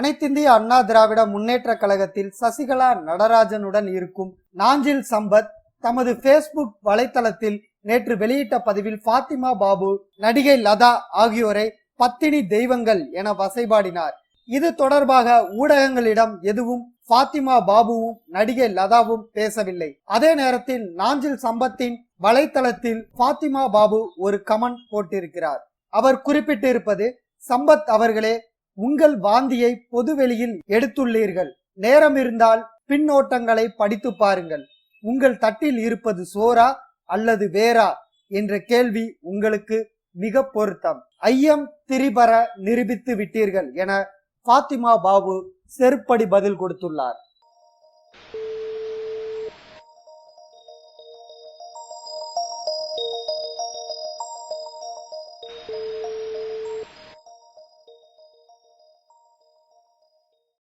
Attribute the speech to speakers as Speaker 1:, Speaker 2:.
Speaker 1: அனைத்திந்திய அண்ணா திராவிட முன்னேற்ற கழகத்தில் சசிகலா நடராஜனுடன் இருக்கும் நாஞ்சில் சம்பத் தமது பேஸ்புக் வலைத்தளத்தில் நேற்று வெளியிட்ட பதிவில் பாத்திமா பாபு, நடிகை லதா ஆகியோரை பத்தினி தெய்வங்கள் என வசைபாடினார். இது தொடர்பாக ஊடகங்களிடம் எதுவும் பாத்திமா பாபுவும் நடிகை லதாவும் பேசவில்லை. அதே நேரத்தில் நாஞ்சில் சம்பத்தின் வலைத்தளத்தில் பாத்திமா பாபு ஒரு கமெண்ட் போட்டிருக்கிறார். அவர் குறிப்பிட்டிருப்பது, சம்பத் அவர்களே, உங்கள் வாந்தியை பொதுவெளியில் எடுத்துள்ளீர்கள். நேரம் இருந்தால் பின்னோட்டங்களை படித்து பாருங்கள். உங்கள் தட்டில் இருப்பது சோரா அல்லது வேறா என்ற கேள்வி உங்களுக்கு மிக பொருத்தம். ஐயம் திரிபர நிரூபித்து விட்டீர்கள் என பாத்திமா பாபு செருப்படி பதில் கொடுத்துள்ளார்.